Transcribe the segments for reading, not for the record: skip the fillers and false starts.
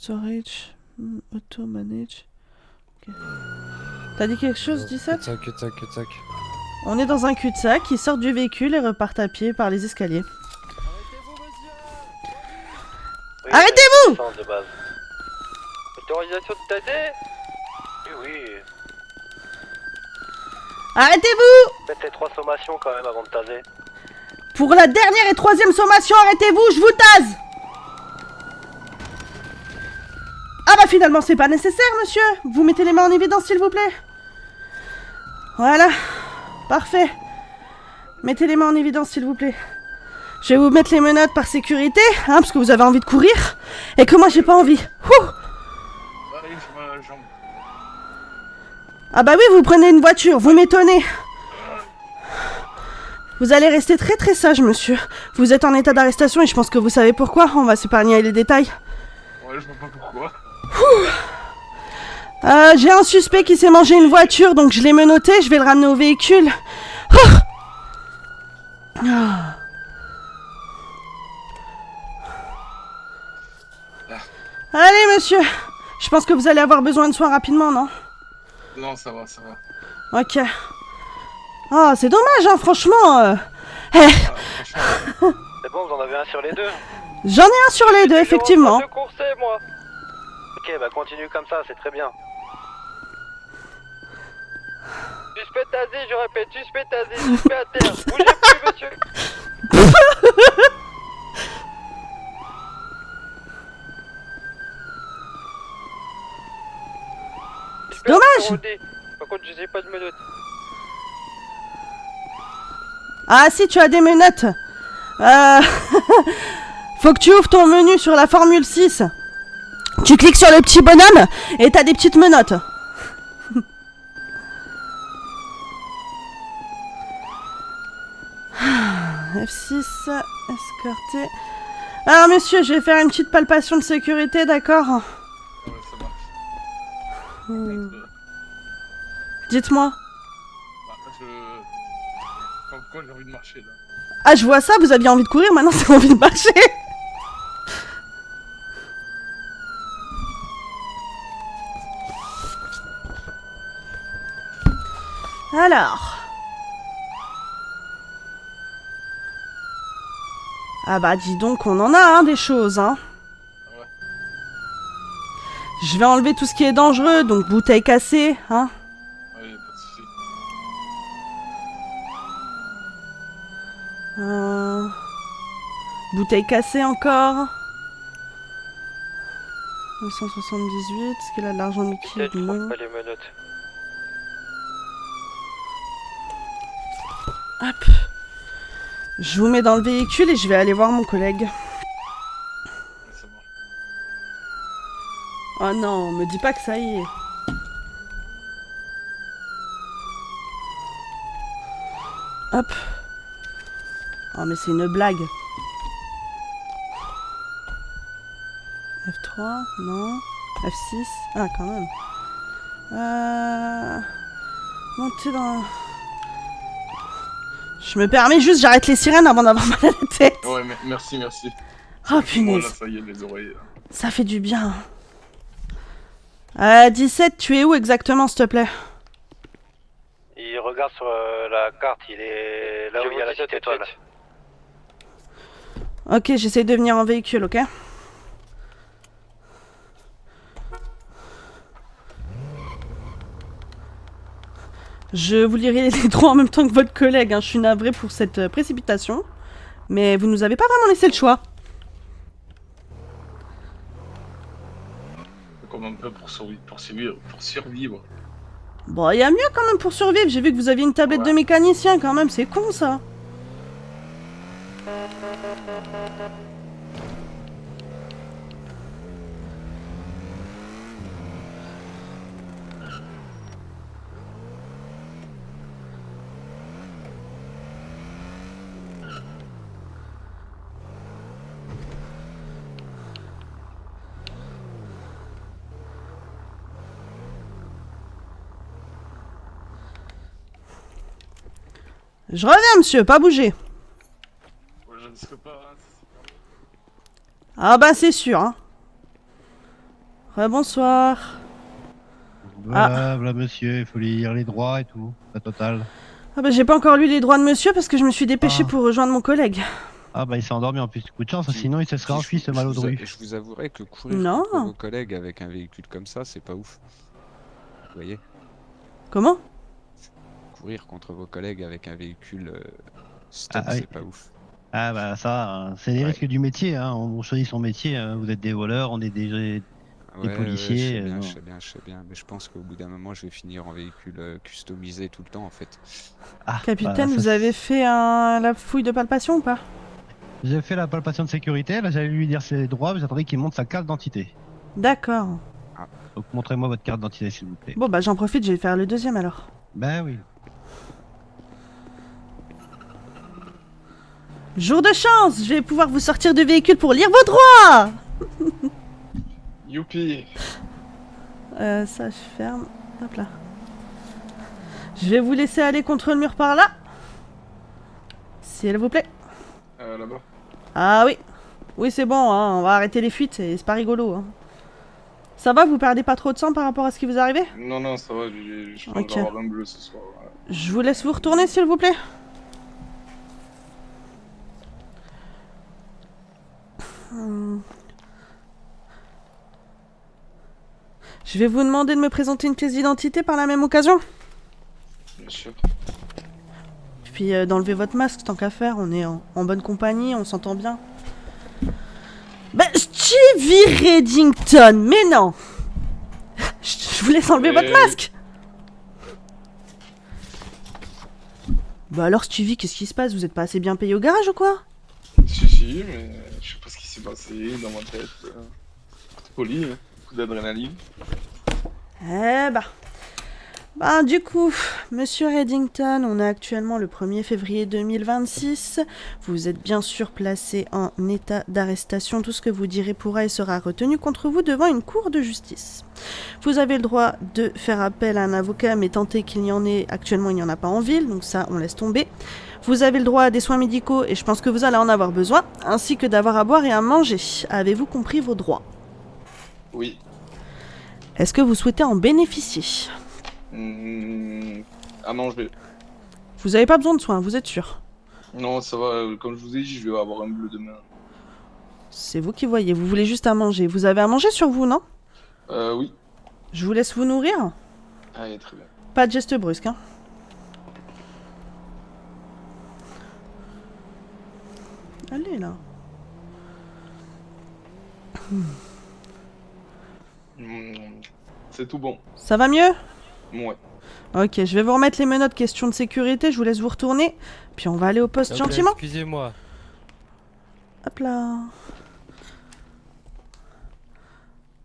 storage, auto manage. Okay. T'as dit quelque chose, 17? Cul-de-sac. On est dans un cul-de-sac, ils sortent du véhicule et repartent à pied par les escaliers. Oui, Arrêtez-vous! de base. Autorisation de taser? Oui. Arrêtez-vous! Faites les 3 sommations quand même avant de taser. Pour la dernière et 3e sommation, arrêtez-vous, je vous tase! Ah bah finalement c'est pas nécessaire, monsieur. Vous mettez les mains en évidence s'il vous plaît. Voilà. Parfait. Mettez les mains en évidence s'il vous plaît. Je vais vous mettre les menottes par sécurité, hein, parce que vous avez envie de courir, et que moi j'ai pas envie. Ouh. Ah bah oui, vous prenez une voiture, vous m'étonnez. Vous allez rester très très sage, monsieur. Vous êtes en état d'arrestation et je pense que vous savez pourquoi. On va s'épargner les détails. Ouais, je vois pas pourquoi. J'ai un suspect qui s'est mangé une voiture, donc je l'ai menotté, je vais le ramener au véhicule. Allez, monsieur. Je pense que vous allez avoir besoin de soins rapidement, non? Non, ça va. Ok. Oh, c'est dommage, hein, franchement. C'est bon, vous en avez un sur les deux. J'en ai un sur les deux, effectivement. Je coursais, moi. Ok, bah continue comme ça, c'est très bien. Suspect tasé, je répète, suspect tasé, suspect à terre. Bougez plus, monsieur. Dommage. Par contre, je sais pas de menottes. Ah si, tu as des menottes. Faut que tu ouvres ton menu sur la formule 6. Tu cliques sur le petit bonhomme et t'as des petites menottes. F6, escorté. Alors monsieur, je vais faire une petite palpation de sécurité, d'accord? Ouais, ça marche. Dites-moi. Comme quoi j'ai envie de marcher là. Ah, je vois ça, vous aviez envie de courir, maintenant c'est envie de marcher. Alors. Ah bah dis donc, on en a hein, des choses, hein. Ouais. Je vais enlever tout ce qui est dangereux, donc bouteille cassée, hein. Ouais, pas de soucis. Bouteille cassée encore. 978, est-ce qu'il a de l'argent liquide? Non. Pas les menottes. Hop. Je vous mets dans le véhicule et je vais aller voir mon collègue. Ouais, ça marche. Oh non, me dis pas que ça y est. Hop. Oh mais c'est une blague. F3, non. F6, ah quand même. Montez dans... Je me permets juste, j'arrête les sirènes avant d'avoir mal à la tête. Ouais, merci. Oh Bon, punaise. là, ça y est, les oreilles. Là. Ça fait du bien. 17, tu es où exactement, s'il te plaît? Il regarde sur la carte, il est là où il y a la petite étoile. Ok, j'essaie de venir en véhicule, ok? Je vous lirai les droits en même temps que votre collègue, hein. Je suis navrée pour cette précipitation. Mais vous nous avez pas vraiment laissé le choix. Comme un peu pour survivre. Bon, il y a mieux quand même pour survivre. J'ai vu que vous aviez une tablette de mécanicien quand même. C'est con ça. Je reviens, monsieur, pas bouger. Ouais, je risque pas. Hein, Ah bah c'est sûr, hein. Bonsoir. Voilà, monsieur, il faut lire les droits et tout, la totale. Ah bah j'ai pas encore lu les droits de monsieur parce que je me suis dépêché Ah. pour rejoindre mon collègue. Ah bah il s'est endormi en plus, coup de chance, sinon il se serait enfui ce malodru. Je vous avouerai que courir Non. contre vos collègues avec un véhicule comme ça, c'est pas ouf. Vous voyez? Comment? Courir contre vos collègues avec un véhicule stop, Ah, oui. c'est pas ouf. Ah bah ça, c'est les Ouais. risques du métier, hein. On choisit son métier, hein. Vous êtes des voleurs, on est des policiers, non. je sais bien, mais je pense qu'au bout d'un moment, je vais finir en véhicule customisé tout le temps en fait. Ah, Capitaine, bah, vous ça, avez fait la fouille de palpation ou pas? J'ai fait la palpation de sécurité, là j'allais lui dire ses droits, mais j'attendais qu'il montre sa carte d'identité. D'accord. Donc montrez-moi votre carte d'identité s'il vous plaît. Bon bah j'en profite, je vais faire le deuxième alors. Bah oui. Jour de chance, je vais pouvoir vous sortir du véhicule pour lire vos droits. Youpi. Ça je ferme. Hop là. Je vais vous laisser aller contre le mur par là. S'il vous plaît. Là-bas. Ah oui. Oui c'est bon, hein, on va arrêter les fuites, c'est pas rigolo. Hein. Ça va, vous perdez pas trop de sang par rapport à ce qui vous est arrivé? Non, ça va, je pense Ok. que je vais avoir un bleu ce soir. Voilà. Je vous laisse vous retourner s'il vous plaît. Je vais vous demander de me présenter une pièce d'identité par la même occasion. Bien sûr. Puis d'enlever votre masque tant qu'à faire, on est en bonne compagnie, on s'entend bien. Ben, Stevie Reddington, mais non. Je vous laisse enlever votre masque. Bah alors Stevie, qu'est-ce qui se passe? Vous êtes pas assez bien payé au garage ou quoi? Si, mais je sais pas ce qui s'est passé dans ma tête. Poli, hein. Coup d'adrénaline. Eh bah. Bah du coup, monsieur Reddington, on est actuellement le 1er février 2026. Vous êtes bien sûr placé en état d'arrestation. Tout ce que vous direz pourra et sera retenu contre vous devant une cour de justice. Vous avez le droit de faire appel à un avocat, mais tentez qu'il y en ait. Actuellement, il n'y en a pas en ville, donc ça, on laisse tomber. Vous avez le droit à des soins médicaux, et je pense que vous allez en avoir besoin, ainsi que d'avoir à boire et à manger. Avez-vous compris vos droits? Oui. Est-ce que vous souhaitez en bénéficier? À manger. Vous n'avez pas besoin de soins, vous êtes sûr? Non, ça va, comme je vous ai dit, je vais avoir un bleu demain. C'est vous qui voyez, vous voulez juste à manger. Vous avez à manger sur vous, non? Oui. Je vous laisse vous nourrir. Allez, très bien. Pas de geste brusque, hein. Allez, là. C'est tout bon. Ça va mieux? Ouais. Ok, je vais vous remettre les menottes question de sécurité, je vous laisse vous retourner. Puis on va aller au poste gentiment. Excusez-moi. Hop là.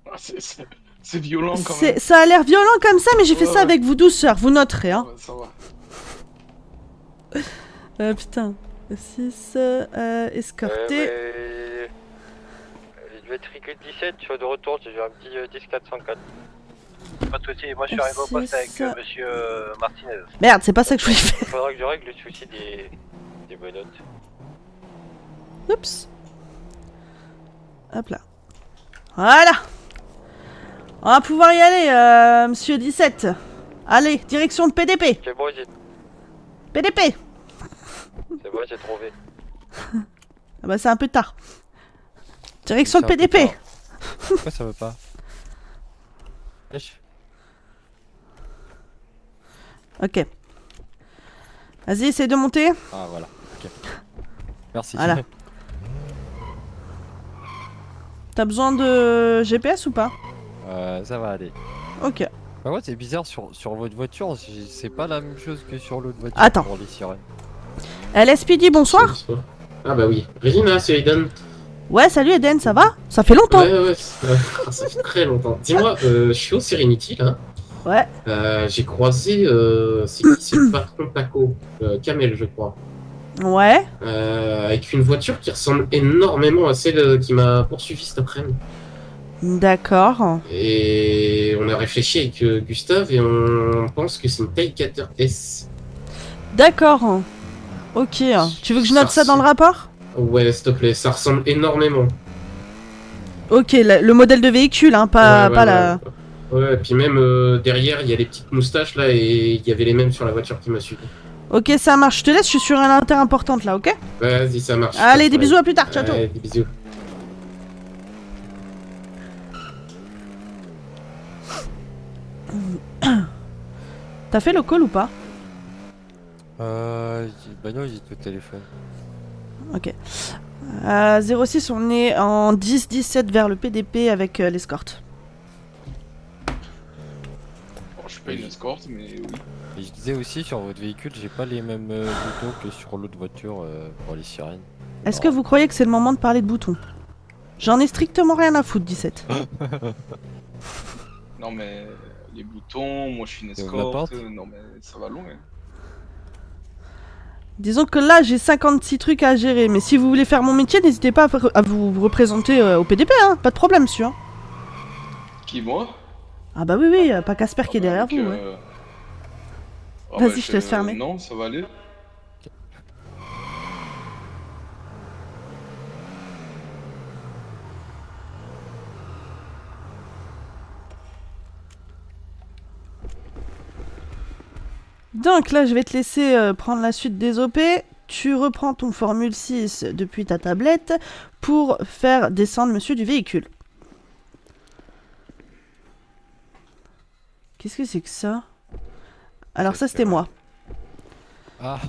Ah, c'est violent quand même. Ça a l'air violent comme ça, mais j'ai fait Ouais, ça ouais. avec vous douceur, vous noterez, hein. Ouais, ça va. Putain. 6, escorté. Je vais être Ricket 17, je suis de retour, j'ai un petit 10-404. Pas de soucis, moi je suis arrivé au poste avec monsieur Martinez. Merde, c'est pas ça que je voulais faire. Il faudra que je règle le souci des menottes. Oups. Hop là. Voilà. On va pouvoir y aller, monsieur 17. Allez, direction de PDP. C'est bon, PDP. c'est bon, j'ai trouvé. Ah bah c'est un peu tard. Direction de PDP. Pourquoi ça veut pas? Wesh. Ok. Vas-y, essaye de monter. Ah voilà, ok. Merci. Voilà. T'as besoin de GPS ou pas? Ça va aller. Ok. Bah ouais, c'est bizarre sur votre voiture, c'est pas la même chose que sur l'autre voiture. Attends. Pour les sirènes. LSPD, bonsoir. Ah bah oui. Régina, c'est Eden. Ouais, salut Eden, ça va? Ça fait longtemps. Ouais, ça fait très longtemps. Dis-moi, je suis au Serenity là. Ouais. J'ai croisé, c'est qui? C'est le patron Paco, Kamel je crois. Ouais. Avec une voiture qui ressemble énormément à celle qui m'a poursuivi cet après-midi. D'accord. Et on a réfléchi avec Gustave et on pense que c'est une Tailgater S. D'accord. Ok. Tu veux que je note ça dans le rapport? Ouais, s'il te plaît, ça ressemble énormément. Ok, le modèle de véhicule, hein, pas la... Ouais, et puis même derrière, il y a les petites moustaches là, et il y avait les mêmes sur la voiture qui m'a suivi. Ok, ça marche, je te laisse, je suis sur une inter importante là, ok? Vas-y, ça marche. Allez, des bisous, à plus tard, ciao, ciao. Allez, des bisous. T'as fait le call ou pas? Bah non, il est au téléphone. Ok. 06, on est en 10-17 vers le PDP avec l'escorte. Bon, je suis pas une escorte, mais oui. Et je disais aussi, sur votre véhicule, j'ai pas les mêmes boutons que sur l'autre voiture pour les sirènes. Est-ce que vous croyez que c'est le moment de parler de boutons? J'en ai strictement rien à foutre, 17. Non, mais les boutons, moi je suis une Et on l'apporte escorte. Non, mais ça va loin. Disons que là, j'ai 56 trucs à gérer, mais si vous voulez faire mon métier, n'hésitez pas à vous représenter au PDP, hein. Pas de problème, monsieur. Hein. Qui, moi? Ah bah oui, pas Casper qui est derrière donc, vous, ouais. ah Vas-y, bah, je te laisse fermer. Non, ça va aller. Donc là, je vais te laisser prendre la suite des OP. Tu reprends ton Formule 6 depuis ta tablette pour faire descendre monsieur du véhicule. Qu'est-ce que c'est que ça? Alors ça, c'était moi. Ah.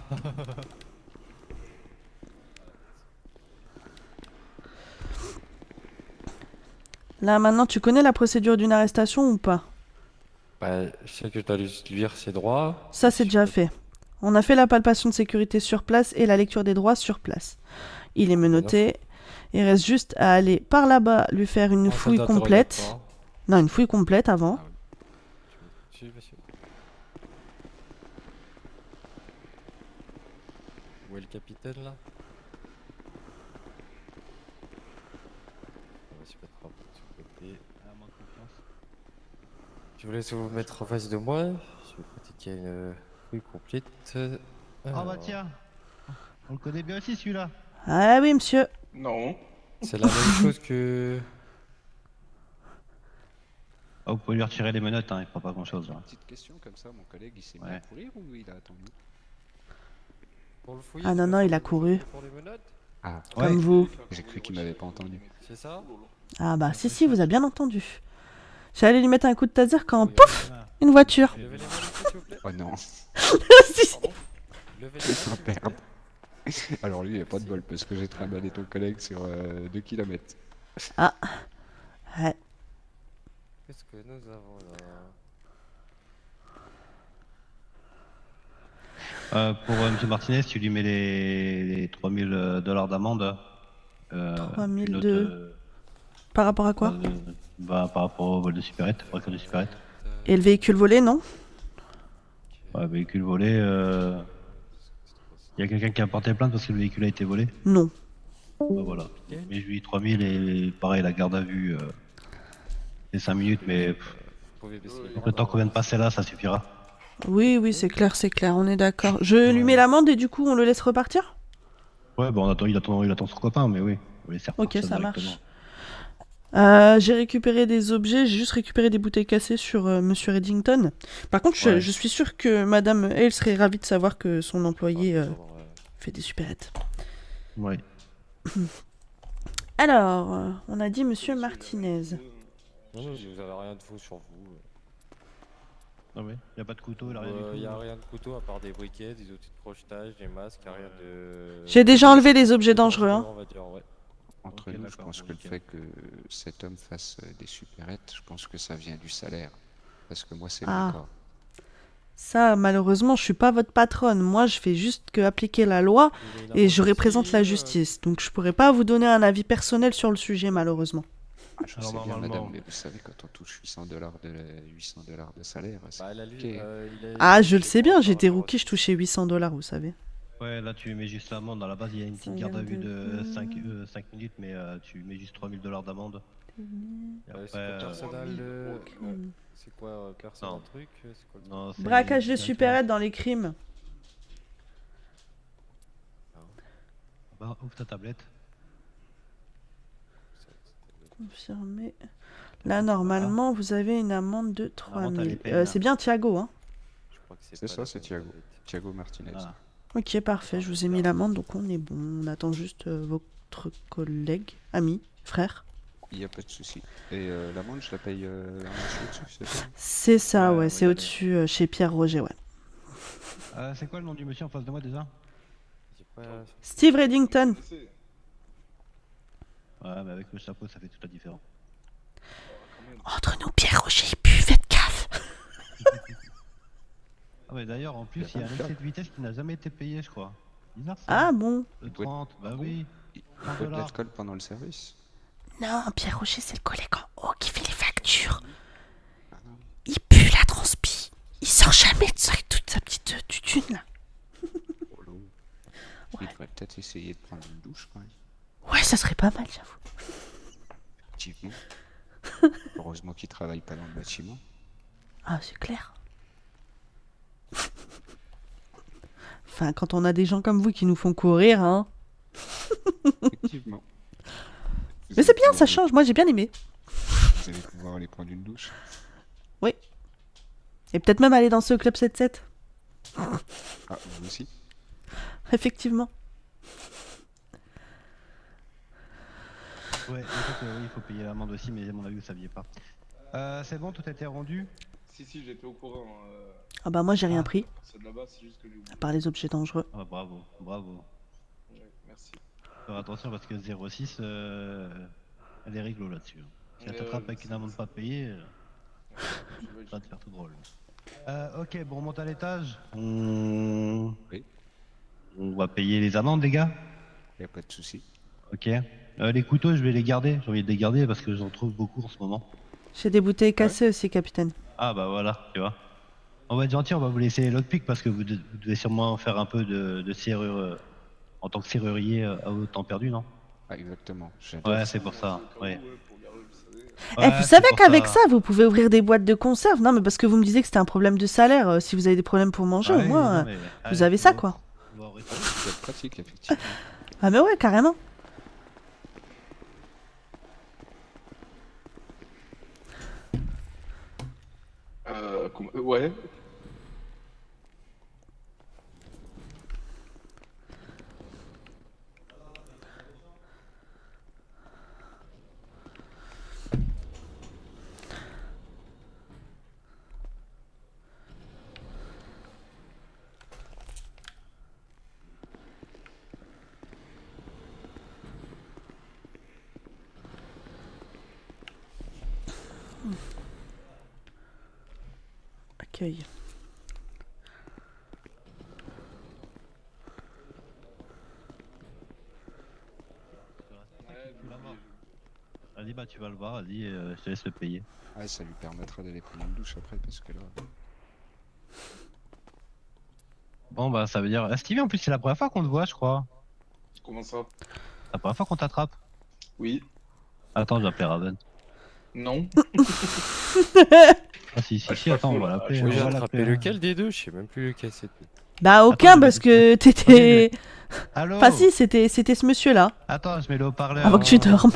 Là, maintenant, tu connais la procédure d'une arrestation ou pas? Bah, je sais que t'as juste lire ses droits. Ça, c'est déjà fait. On a fait la palpation de sécurité sur place et la lecture des droits sur place. Il est menotté. Il reste juste à aller par là-bas, lui faire une fouille complète. Non, une fouille complète avant. Ah oui. Monsieur. Où est le capitaine là? Je vous laisse vous mettre en face de moi. Je vais pratiquer une fouille complète. Ah bah tiens, on le connaît bien aussi celui-là. Ah oui, monsieur. Non. C'est la même chose que... Ah, vous pouvez lui retirer les menottes, hein, il fera pas grand-chose. Là. Petite question comme ça, mon collègue, il s'est mis Ouais. à courir ou il a attendu? Pour le fouiller, Ah non, non, il a couru. pour les menottes. Ah, Comme vous. j'ai cru qu'il m'avait pas entendu. C'est ça? Ah bah si, vous a bien entendu. J'allais lui mettre un coup de taser quand, pouf, une voiture. Levez les mains, s'il vous plaît. Oh non, Si. Levez les c'est mains. un perdre. Alors lui, il a pas de bol parce que j'ai trimballé ton collègue sur 2 km. Ouais. Qu'est-ce que nous avons là? Pour M. Martinez, tu lui mets les $3000 d'amende. 3002. Par rapport à quoi? Bah, par rapport au vol de supérette, braquage de supérette. Et le véhicule volé, non? Ouais, véhicule volé, y a quelqu'un qui a porté plainte parce que le véhicule a été volé. Non. Bah voilà. Mais je lui dis 3000 et pareil, la garde à vue, c'est 5 minutes, mais Vous pouvez baisser les bras. le temps qu'on vient de passer là, ça suffira. Oui, c'est clair, on est d'accord. Je lui mets l'amende et du coup, on le laisse repartir? Ouais, bon, il attend son copain, mais oui. On va laisser Ok, repartir ça directement. marche. J'ai récupéré des objets, j'ai juste récupéré des bouteilles cassées sur Monsieur Reddington. Par contre, Ouais. je suis sûr que Madame Hale serait ravie de savoir que son employé fait des supérettes. Ouais. Alors, on a dit Monsieur Martinez. Non, vous avez rien de faux sur vous. Ah ouais. Y a pas de couteau, il a rien du tout. Il y a rien de couteau à part des briquets, des outils de crochetage, des masques, y a rien de... J'ai déjà enlevé les objets dangereux, hein. On va dire, ouais. Entre Ok, nous, je d'accord, pense que le nickel. fait que cet homme fasse des supérettes, je pense que ça vient du salaire. Parce que moi, c'est Ah. mon corps. Ça, malheureusement, je suis pas votre patronne. Moi, je fais juste que appliquer la loi et je représente la justice. Donc, je pourrais pas vous donner un avis personnel sur le sujet, malheureusement. Ah, je Alors, sais bien, normalement- madame, mais vous savez, quand on touche $800 de salaire, c'est Bah, elle a lu, compliqué. Ah, je le sais bien, j'étais rookie, je touchais $800, vous savez. Ouais, là tu mets juste l'amende. Dans la base, il y a une petite garde à vue de 5 minutes, mais tu mets juste $3000 d'amende. Et Ouais, c'est après, quoi, personnel, Hmm. c'est quoi, personnel Non. truc, c'est quoi le truc? non, c'est- Braquage de c'est- supérette dans les crimes. Bah, ouvre ta tablette. Confirmé. Là, normalement, vous avez une amende de L'amende, elle est 3000. payée, là. C'est bien Thiago, hein? Je crois que C'est pas ça, la c'est bonne Thiago. tête. Thiago Martinez. Ah. Ok, parfait. Je vous ai mis l'amende, donc on est bon. On attend juste votre collègue, ami, frère. Il n'y a pas de souci. Et l'amende, je la paye un monsieur au-dessus, c'est ça? C'est ça, Ouais, ouais. ouais, C'est allez. au-dessus, chez Pierre Roger, ouais. C'est quoi le nom du monsieur en face de moi déjà? J'ai pas... Steve Reddington. Ouais, mais avec le chapeau, ça fait toute la différence. Entre nous, Pierre Roger, il pue, faites gaffe. Ah, mais d'ailleurs, en plus, il y a un excès de vitesse qui n'a jamais été payé, je crois. Bizarre ça. Ah bon? Le 30, bah oui. Il 30 boit de $. l'alcool pendant le service. Non, Pierre Roger, c'est le collègue en haut qui fait les factures. Ah non. Il pue la transpi. Il sort jamais de ça avec toute sa petite tutune, là. Oh là. Il devrait peut-être essayer de prendre une douche quand même. Ouais, ça serait pas mal, j'avoue. Effectivement. Heureusement qu'il travaille pas dans le bâtiment. Ah, c'est clair. Enfin, quand on a des gens comme vous qui nous font courir, hein. Effectivement. Mais c'est bien, ça change. Moi, j'ai bien aimé. Vous allez pouvoir aller prendre une douche. Et peut-être même aller danser au Club 7-7. Ah, vous aussi. Effectivement. Ouais, en fait, oui, il faut payer l'amende aussi, mais à mon avis, vous saviez pas. C'est bon, tout a été rendu? Si, j'étais au courant. Ah bah moi, j'ai rien Ah. pris. C'est de là-bas, c'est juste que j'ai oublié. À part les objets dangereux. Ah, bravo, bravo. Ouais, merci. Faire attention parce que 06, elle est réglo là-dessus. Si elle Ouais, t'attrape ouais, avec une c'est- amende pas payée, ça va te faire tout drôle. Ok, bon, on monte à l'étage. Oui. On va payer les amendes, les gars. Il n'y a pas de souci. Ok. Les couteaux, je vais les garder. J'ai envie de les garder parce que j'en trouve beaucoup en ce moment. J'ai des bouteilles cassées aussi, capitaine. Ah bah voilà, tu vois. On va être gentil, on va vous laisser les lockpicks parce que vous devez sûrement faire un peu de serrure en tant que serrurier à haut temps perdu, non? Ah, exactement. J'adore Ouais, ça. c'est pour ça. Au cas Ouais. où, pour garder, vous savez. Eh, vous Ouais, savez c'est pour qu'avec ça, vous pouvez ouvrir des boîtes de conserve. Non, mais parce que vous me disiez que c'était un problème de salaire. Si vous avez des problèmes pour manger, Ah au oui, moins, non, mais, vous allez, avez ça, on va- quoi. on va au resto. Ça peut être pratique, effectivement. Ah mais ouais, carrément. Ouais. Accueil. Vas-y, bah tu vas le voir, vas-y, je te laisse le payer. Ouais, ça lui permettra d'aller prendre une douche après, parce que là... Bon bah ça veut dire... Stevie, en plus c'est la première fois qu'on te voit, je crois. Comment ça? La première fois qu'on t'attrape. Oui. Attends, je vais appeler Raven. Non. Ah si, Ah, si, attends, on va l'appeler. Oui, on j'ai va attrapé l'appeler. lequel des deux? Je sais même plus lequel c'était. Bah aucun Attends, parce je que t'étais... Allô. Enfin si, c'était ce monsieur-là. Attends, je mets le haut-parleur. Avant que tu dormes.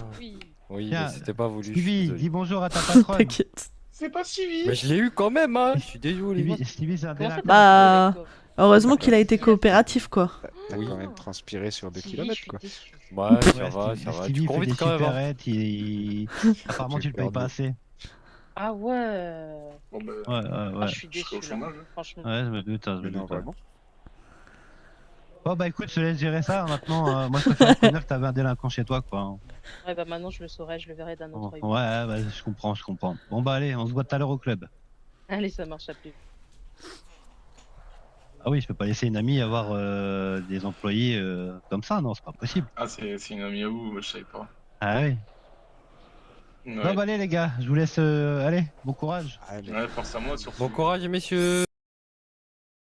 Oui, Tiens, mais c'était pas voulu. je suis Stevie, désolé. dis bonjour à ta patronne. T'inquiète. C'est pas suivi. Mais je l'ai eu quand même, hein. Je suis désolé. Stevie, c'est un délinquant. Bah, heureusement qu'il a été coopératif, quoi. T'as Oui. quand même transpiré sur 2 kilomètres, quoi. Ouais, ça Ouais, va, ça va. Stevie, Tu il cours fait vite des quand même. Hein. supérettes, apparemment tu le payes pas assez. Ah ouais. Bon, bah, Ouais. Je suis je serai au déçu là. chômage. Franchement. Ouais, je me doute, je me Mais non, doute. vraiment. Bon bah écoute, je te laisse gérer ça. Maintenant, moi je préfère te dire que t'avais un délinquant chez toi, quoi. Ouais, bah maintenant je le saurai, je le verrai d'un Bon, autre œil. ouais, bah, je comprends. Bon bah allez, on se voit tout à l'heure au club. Allez, ça marche à plus. Ah oui, je peux pas laisser une amie avoir des employés comme ça, non, c'est pas possible. Ah, c'est une amie à vous, je savais pas. Ah oui. Ouais. Bon bah allez les gars, je vous laisse, allez, bon courage. Allez. Ouais, force à moi, surtout. Bon courage, messieurs.